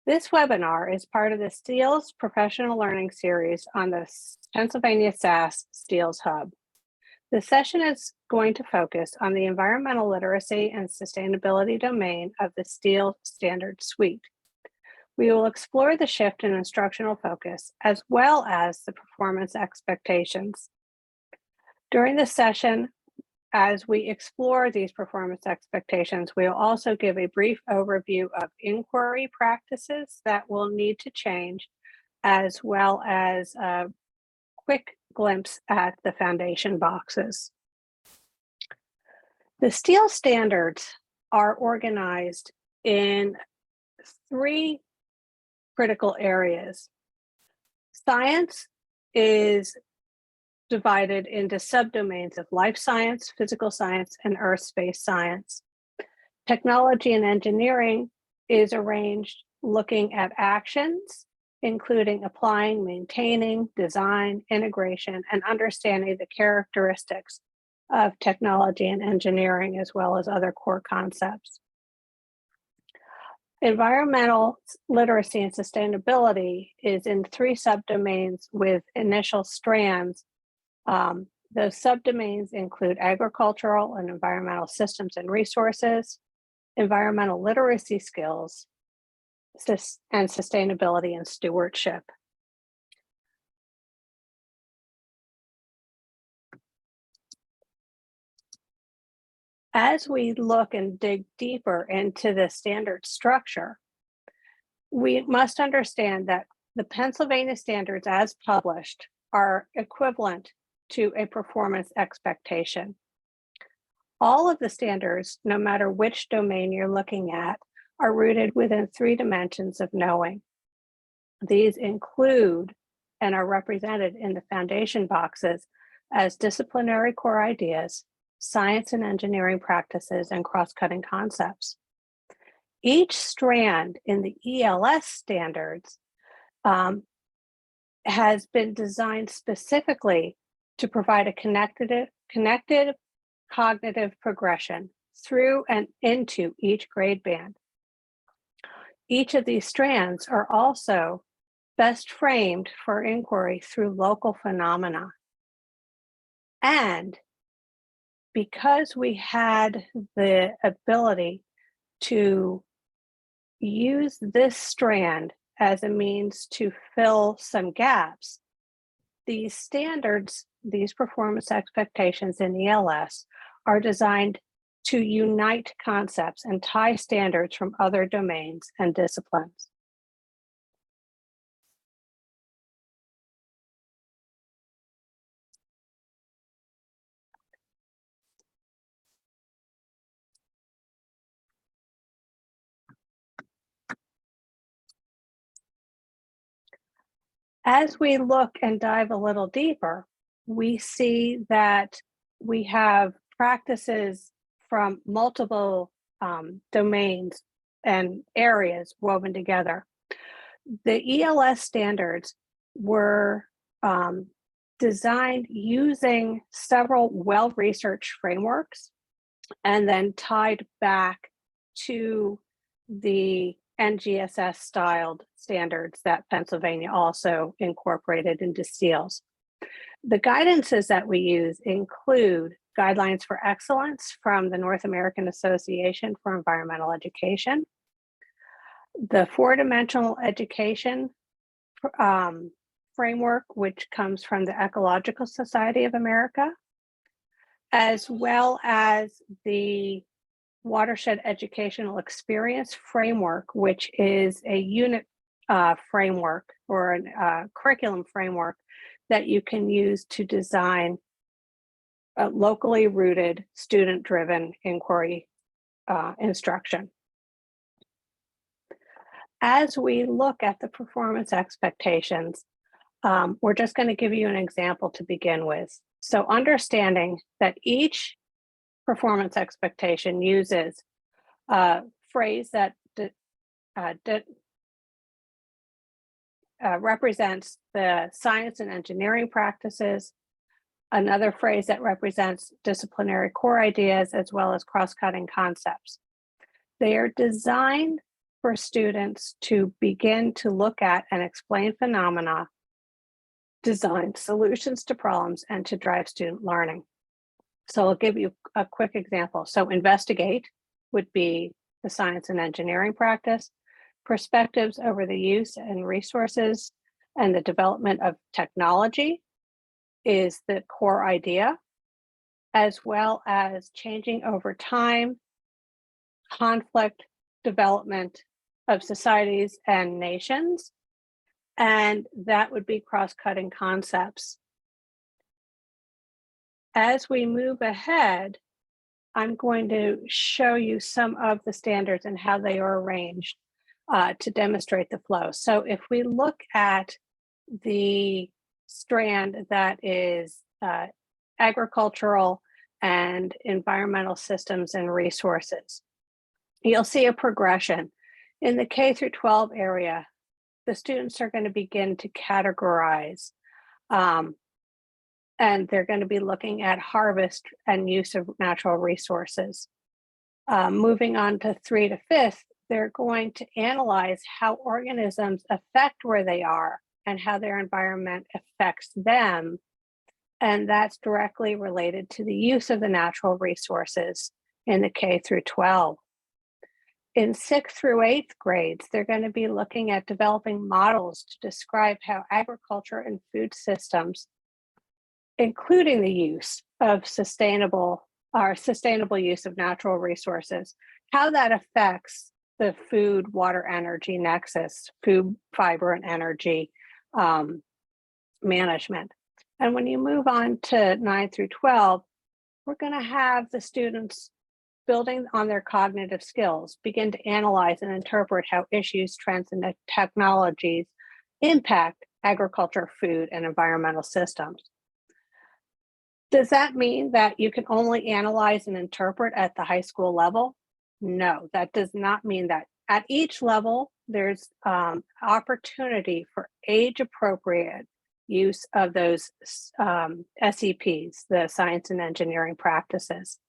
This webinar is part of the STEELS Professional Learning Series on the Pennsylvania SAS STEELS Hub. The session is going to focus on the environmental literacy and sustainability domain of the STEELS standard suite. We will explore the shift in instructional focus as well as the performance expectations. During the session, as we explore these performance expectations, we'll also give a brief overview of inquiry practices that will need to change, as well as a quick glimpse at the foundation boxes. The STEELS standards are organized in three critical areas. Science is divided into subdomains of life science, physical science, and earth space science. Technology and engineering is arranged looking at actions, including applying, maintaining, design, integration, and understanding the characteristics of technology and engineering, as well as other core concepts. Environmental literacy and sustainability is in three subdomains with initial strands. Those subdomains include agricultural and environmental systems and resources, environmental literacy skills, and sustainability and stewardship. As we look and dig deeper into the standard structure, we must understand that the Pennsylvania standards as published are equivalent to a performance expectation. All of the standards, no matter which domain you're looking at, are rooted within three dimensions of knowing. These include and are represented in the foundation boxes as disciplinary core ideas, science and engineering practices, and cross-cutting concepts. Each strand in the ELS standards has been designed specifically to provide a connected cognitive progression through and into each grade band. Each of these strands are also best framed for inquiry through local phenomena. And because we had the ability to use this strand as a means to fill some gaps, these standards, these performance expectations in ELS are designed to unite concepts and tie standards from other domains and disciplines. As we look and dive a little deeper, we see that we have practices from multiple domains and areas woven together. The ELS standards were designed using several well-researched frameworks and then tied back to the NGSS styled standards that Pennsylvania also incorporated into STEELS. The guidances that we use include guidelines for excellence from the North American Association for Environmental Education, the four-dimensional education framework, which comes from the Ecological Society of America, as well as the Watershed Educational Experience Framework, which is a unit framework or a curriculum framework that you can use to design a locally rooted, student-driven inquiry instruction. As we look at the performance expectations, we're just going to give you an example to begin with. So understanding that each performance expectation uses a phrase that represents the science and engineering practices, another phrase that represents disciplinary core ideas, as well as cross-cutting concepts. They are designed for students to begin to look at and explain phenomena, design solutions to problems, and to drive student learning. So I'll give you a quick example. So investigate would be the science and engineering practice. Perspectives over the use and resources and the development of technology is the core idea, as well as changing over time, conflict, development of societies and nations, and that would be cross-cutting concepts. As we move ahead, I'm going to show you some of the standards and how they are arranged to demonstrate the flow. So if we look at the strand that is agricultural and environmental systems and resources, you'll see a progression. In the K through 12 area, the students are going to begin to categorize, and they're going to be looking at harvest and use of natural resources. Moving on to 3 to 5th, they're going to analyze how organisms affect where they are and how their environment affects them. And that's directly related to the use of the natural resources in the K through 12. In 6th through 8th grades, they're going to be looking at developing models to describe how agriculture and food systems, including the use of sustainable use of natural resources, how that affects the food, water, energy nexus, food, fiber, and energy management. And when you move on to 9 through 12, we're going to have the students building on their cognitive skills, begin to analyze and interpret how issues, trends, and technologies impact agriculture, food, and environmental systems. Does that mean that you can only analyze and interpret at the high school level? No, that does not mean that. At each level, there's opportunity for age-appropriate use of those SEPs, the science and engineering practices.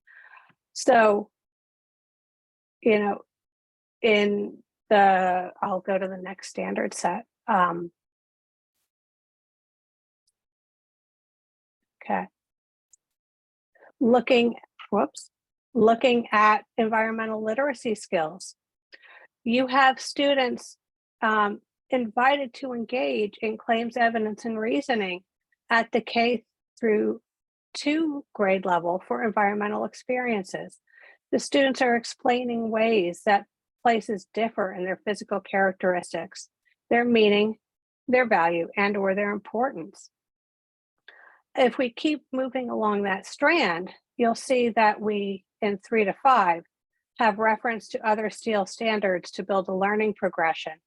So, you know, I'll go to the next standard set. Okay. Looking at environmental literacy skills. You have students invited to engage in claims, evidence, and reasoning at the K through 2 grade level for environmental experiences. The students are explaining ways that places differ in their physical characteristics, their meaning, their value, and or their importance. If we keep moving along that strand, you'll see that we, in 3 to 5, have reference to other STEEL standards to build a learning progression.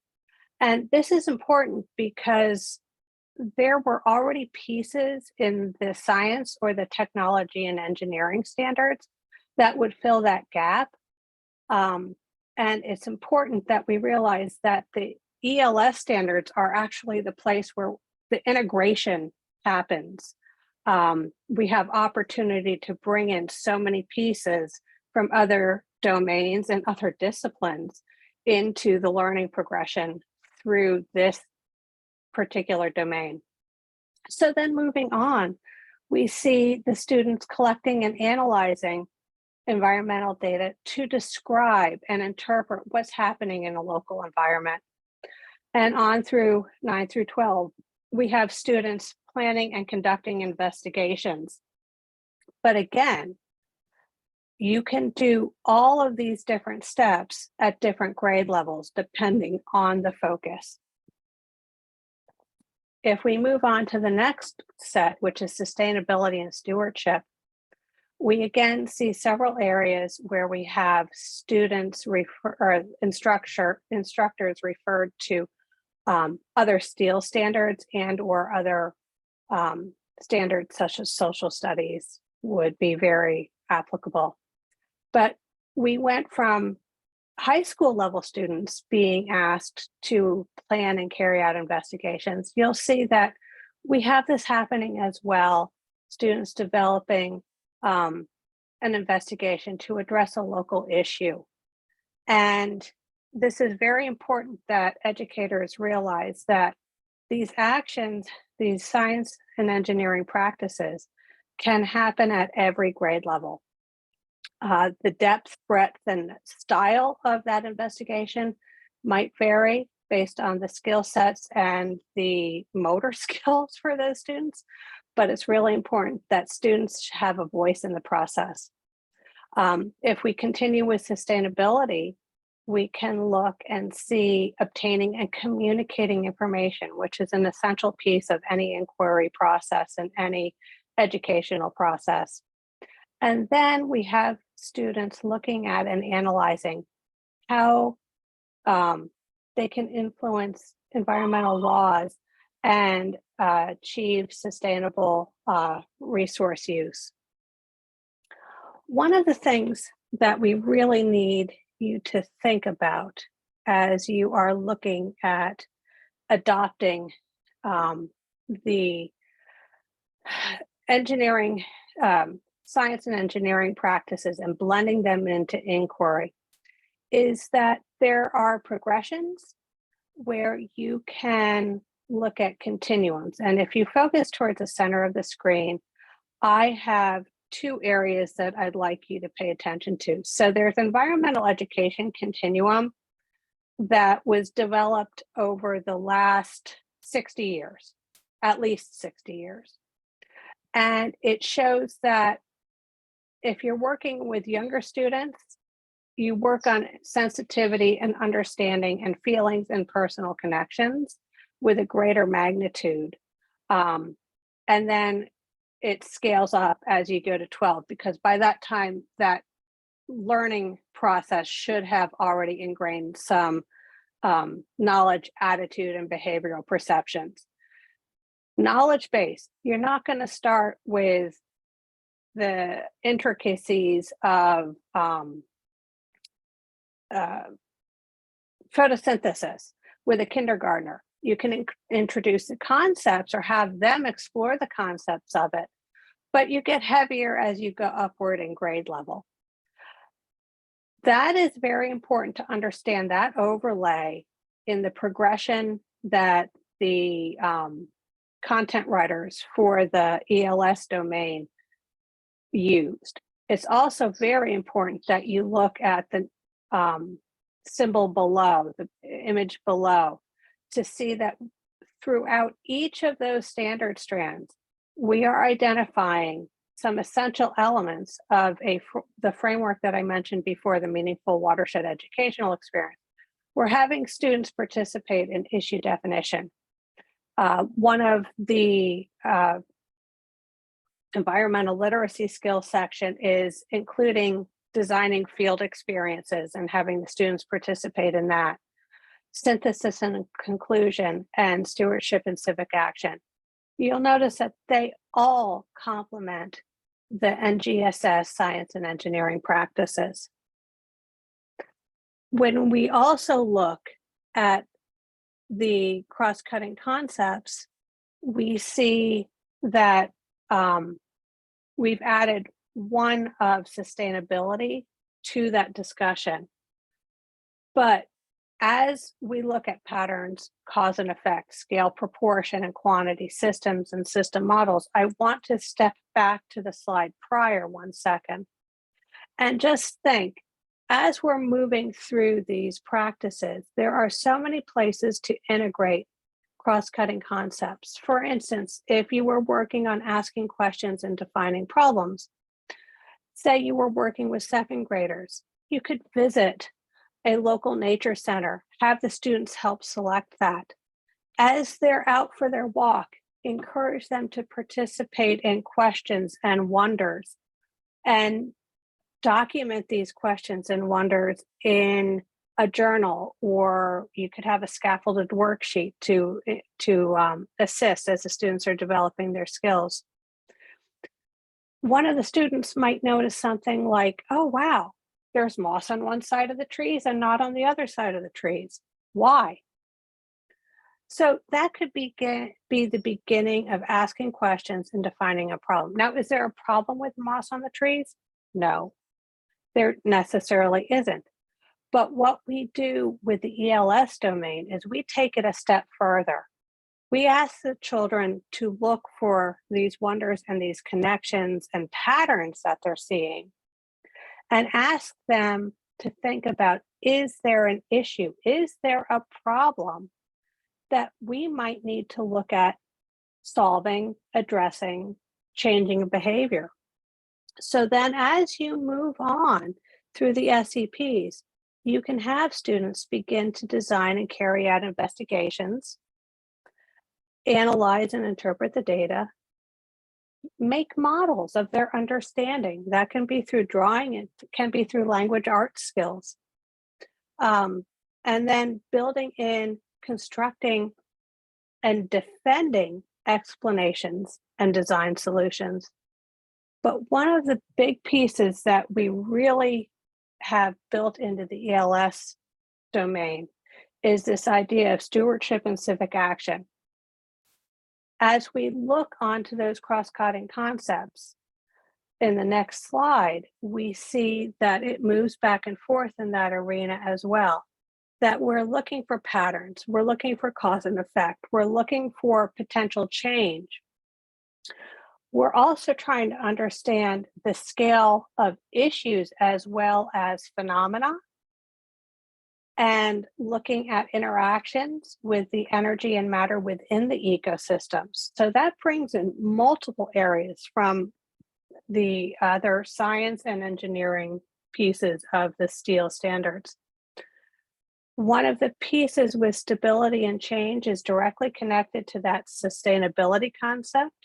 And this is important because there were already pieces in the science or the technology and engineering standards that would fill that gap. And it's important that we realize that the ELS standards are actually the place where the integration happens. We have opportunity to bring in so many pieces from other domains and other disciplines into the learning progression through this particular domain. So then moving on, we see the students collecting and analyzing environmental data to describe and interpret what's happening in a local environment. And on through 9 through 12, we have students planning and conducting investigations. But again, you can do all of these different steps at different grade levels, depending on the focus. If we move on to the next set, which is sustainability and stewardship, we again see several areas where we have students instructors referred to other STEEL standards and or other standards such as social studies would be very applicable. But we went from high school level students being asked to plan and carry out investigations. You'll see that we have this happening as well, students developing an investigation to address a local issue. And this is very important that educators realize that these actions, these science and engineering practices can happen at every grade level. The depth, breadth, and style of that investigation might vary based on the skill sets and the motor skills for those students, but it's really important that students have a voice in the process. If we continue with sustainability, we can look and see obtaining and communicating information, which is an essential piece of any inquiry process and any educational process. And then we have students looking at and analyzing how they can influence environmental laws and achieve sustainable resource use. One of the things that we really need you to think about as you are looking at adopting the engineering, science and engineering practices and blending them into inquiry is that there are progressions where you can look at continuums. And if you focus towards the center of the screen, I have two areas that I'd like you to pay attention to. So there's environmental education continuum that was developed over the last 60 years, at least 60 years. And it shows that if you're working with younger students, you work on sensitivity and understanding and feelings and personal connections with a greater magnitude. And then it scales up as you go to 12, because by that time, that learning process should have already ingrained some knowledge, attitude, and behavioral perceptions. Knowledge base, you're not going to start with the intricacies of photosynthesis with a kindergartner. You can introduce the concepts or have them explore the concepts of it, but you get heavier as you go upward in grade level. That is very important to understand that overlay in the progression that the content writers for the ELS domain used. It's also very important that you look at the symbol below, the image below, to see that throughout each of those standard strands, we are identifying some essential elements of the framework that I mentioned before, the meaningful watershed educational experience. We're having students participate in issue definition. One of the environmental literacy skills section is including designing field experiences and having the students participate in that. Synthesis and conclusion, and stewardship and civic action. You'll notice that they all complement the NGSS science and engineering practices. When we also look at the cross-cutting concepts, we see that we've added one of sustainability to that discussion. But as we look at patterns, cause and effect, scale, proportion, and quantity, systems, and system models, I want to step back to the slide prior 1 second and just think, as we're moving through these practices, there are so many places to integrate cross-cutting concepts. For instance, if you were working on asking questions and defining problems, say you were working with second graders, you could visit a local nature center, have the students help select that. As they're out for their walk, encourage them to participate in questions and wonders and document these questions and wonders in a journal, or you could have a scaffolded worksheet to assist as the students are developing their skills. One of the students might notice something like, oh, wow, there's moss on one side of the trees and not on the other side of the trees. Why? So that could be the beginning of asking questions and defining a problem. Now, is there a problem with moss on the trees? No, there necessarily isn't. But what we do with the ELS domain is we take it a step further. We ask the children to look for these wonders and these connections and patterns that they're seeing, and ask them to think about, is there an issue? Is there a problem that we might need to look at solving, addressing, changing behavior? So then as you move on through the SEPs, you can have students begin to design and carry out investigations, analyze and interpret the data, make models of their understanding. That can be through drawing, it can be through language arts skills. And then building in, constructing, and defending explanations and design solutions. But one of the big pieces that we really have built into the ELS domain is this idea of stewardship and civic action. As we look onto those cross-cutting concepts in the next slide, we see that it moves back and forth in that arena as well. That we're looking for patterns, we're looking for cause and effect, we're looking for potential change. We're also trying to understand the scale of issues as well as phenomena, and looking at interactions with the energy and matter within the ecosystems. So that brings in multiple areas from the other science and engineering pieces of the STEEL standards. One of the pieces with stability and change is directly connected to that sustainability concept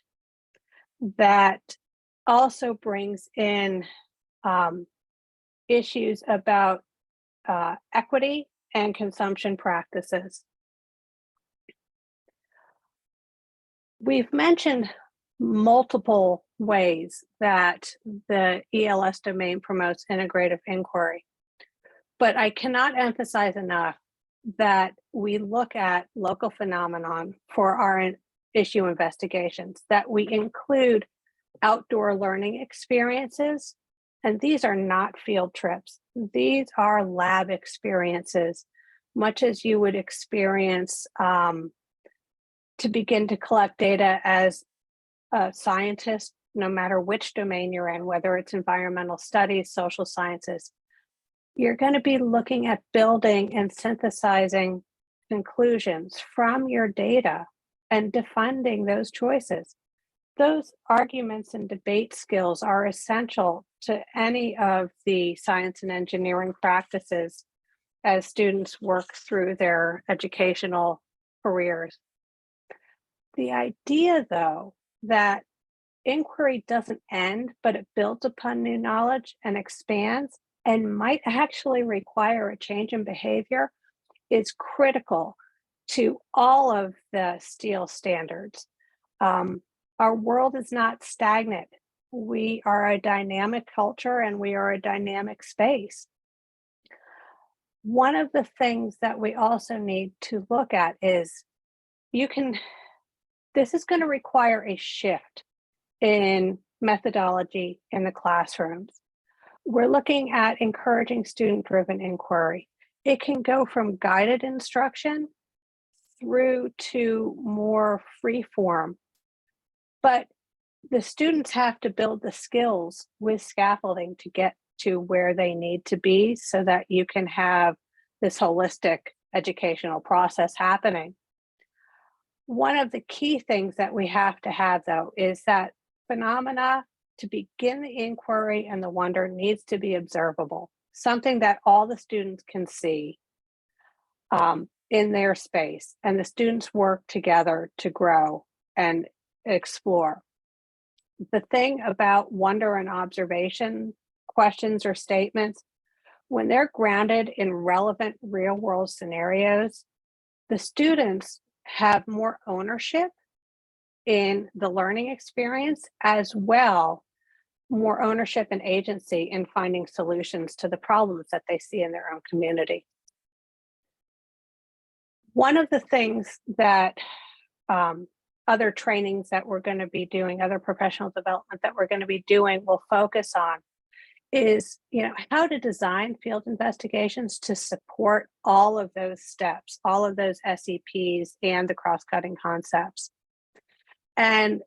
that also brings in issues about equity and consumption practices. We've mentioned multiple ways that the ELS domain promotes integrative inquiry, but I cannot emphasize enough that we look at local phenomenon for our issue investigations, that we include outdoor learning experiences, and these are not field trips. These are lab experiences, much as you would experience to begin to collect data as a scientist, no matter which domain you're in, whether it's environmental studies, social sciences. You're going to be looking at building and synthesizing conclusions from your data and defending those choices. Those arguments and debate skills are essential to any of the science and engineering practices as students work through their educational careers. The idea, though, that inquiry doesn't end, but it builds upon new knowledge and expands and might actually require a change in behavior is critical to all of the STEEL standards. Our world is not stagnant. We are a dynamic culture and we are a dynamic space. One of the things that we also need to look at is this is going to require a shift in methodology in the classrooms. We're looking at encouraging student-driven inquiry. It can go from guided instruction through to more free form, but the students have to build the skills with scaffolding to get to where they need to be so that you can have this holistic educational process happening. One of the key things that we have to have, though, is that phenomena to begin the inquiry and the wonder needs to be observable, something that all the students can see in their space, and the students work together to grow and explore. The thing about wonder and observation questions or statements, when they're grounded in relevant real-world scenarios, the students have more ownership in the learning experience, as well more ownership and agency in finding solutions to the problems that they see in their own community. One of the things that other trainings that we're going to be doing, other professional development that we're going to be doing will focus on is, how to design field investigations to support all of those steps, all of those SEPs and the cross-cutting concepts. And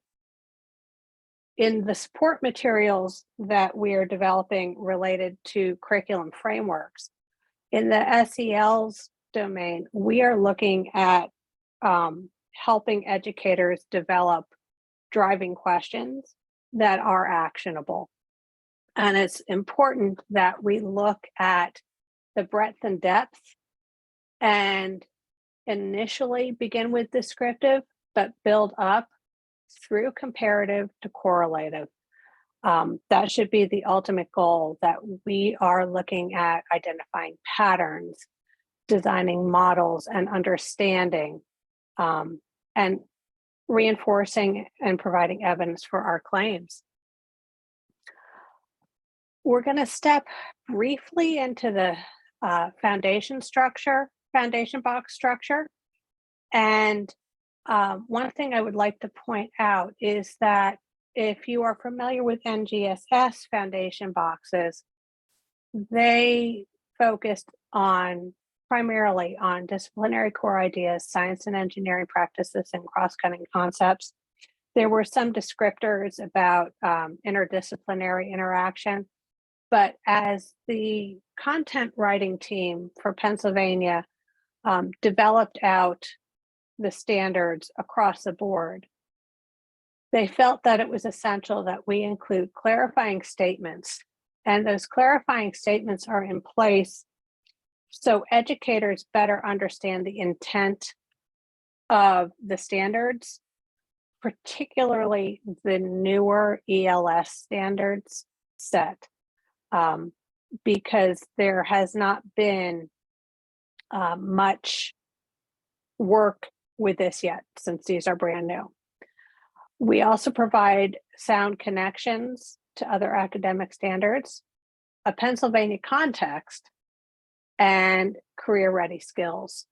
in the support materials that we are developing related to curriculum frameworks, in the SEL's domain, we are looking at helping educators develop driving questions that are actionable. And it's important that we look at the breadth and depth and initially begin with descriptive, but build up through comparative to correlative. That should be the ultimate goal, that we are looking at identifying patterns, designing models, and understanding, and reinforcing and providing evidence for our claims. We're going to step briefly into the foundation box structure. And one thing I would like to point out is that if you are familiar with NGSS foundation boxes, they focused primarily on disciplinary core ideas, science and engineering practices, and cross-cutting concepts. There were some descriptors about interdisciplinary interaction, but as the content writing team for Pennsylvania developed out the standards across the board, they felt that it was essential that we include clarifying statements. And those clarifying statements are in place so educators better understand the intent of the standards, particularly the newer ELS standards set, because there has not been much work with this yet, since these are brand new. We also provide sound connections to other academic standards, a Pennsylvania context, and career-ready skills.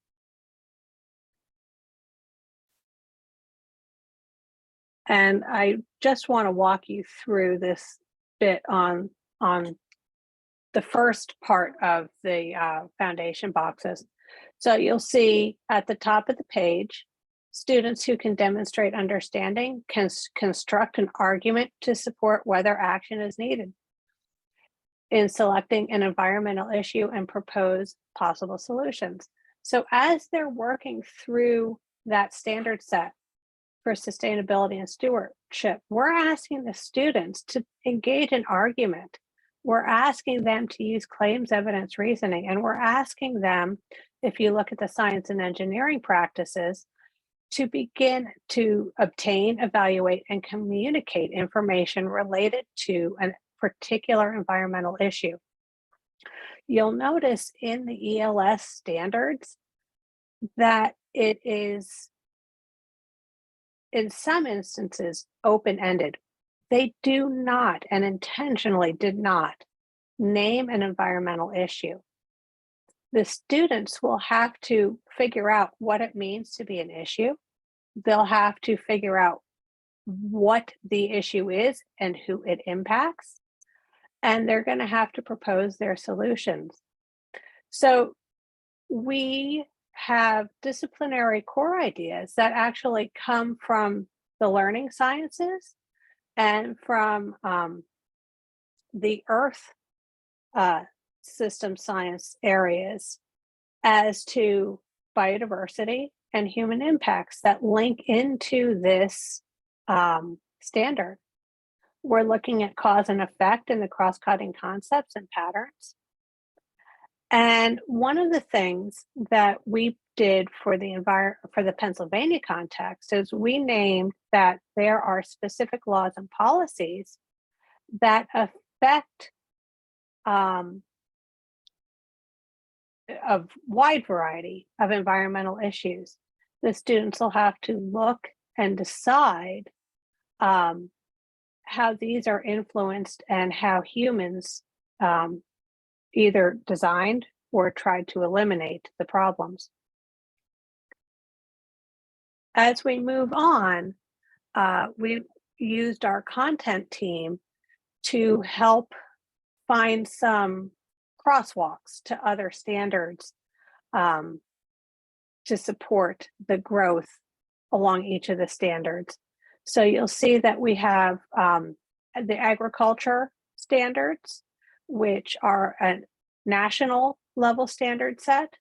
And I just want to walk you through this bit on the first part of the foundation boxes. So you'll see at the top of the page, students who can demonstrate understanding can construct an argument to support whether action is needed in selecting an environmental issue and propose possible solutions. So as they're working through that standard set for sustainability and stewardship, we're asking the students to engage in argument. We're asking them to use claims evidence reasoning, and we're asking them, if you look at the science and engineering practices, to begin to obtain, evaluate, and communicate information related to a particular environmental issue. You'll notice in the ELS standards that it is, in some instances, open-ended. They do not, and intentionally did not, name an environmental issue. The students will have to figure out what it means to be an issue. They'll have to figure out what the issue is and who it impacts, and they're going to have to propose their solutions. So we have disciplinary core ideas that actually come from the learning sciences and from the earth system science areas as to biodiversity and human impacts that link into this standard. We're looking at cause and effect and the cross-cutting concepts and patterns. And one of the things that we did for the Pennsylvania context is we named that there are specific laws and policies that affect a wide variety of environmental issues. The students will have to look and decide how these are influenced and how humans either designed or tried to eliminate the problems. As we move on, we used our content team to help find some crosswalks to other standards to support the growth along each of the standards. So you'll see that we have the agriculture standards, which are a national level standard set,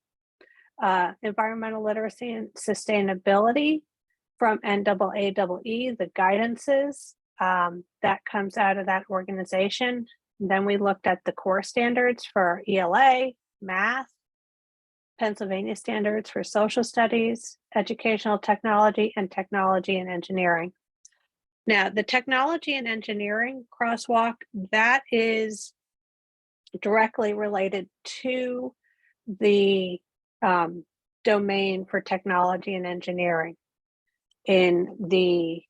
environmental literacy and sustainability from NAAEE, the guidances that comes out of that organization. And then we looked at the core standards for ELA, math, Pennsylvania standards for social studies, educational technology, and technology and engineering. Now, the technology and engineering crosswalk, that is directly related to the domain for technology and engineering in the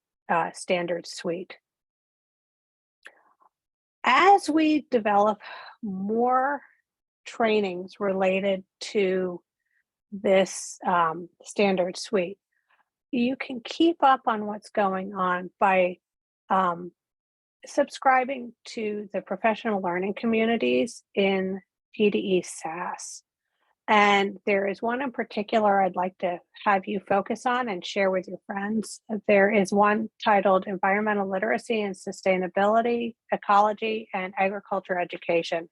standard suite. As we develop more trainings related to this standard suite, you can keep up on what's going on by subscribing to the professional learning communities in PDE SAS. And there is one in particular I'd like to have you focus on and share with your friends. There is one titled Environmental Literacy and Sustainability, Ecology, and Agriculture Education.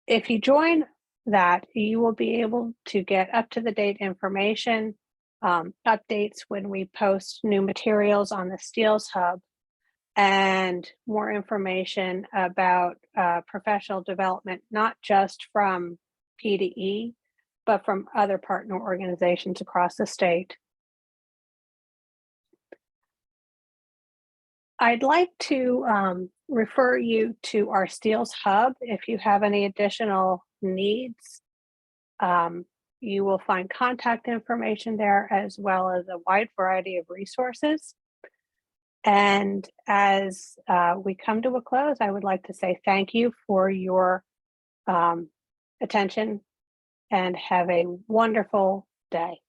If you join that, you will be able to get up-to-the-date information, updates when we post new materials on the Steels Hub, and more information about professional development, not just from PDE, but from other partner organizations across the state. I'd like to refer you to our Steels Hub if you have any additional needs. You will find contact information there as well as a wide variety of resources. And as we come to a close, I would like to say thank you for your attention and have a wonderful day.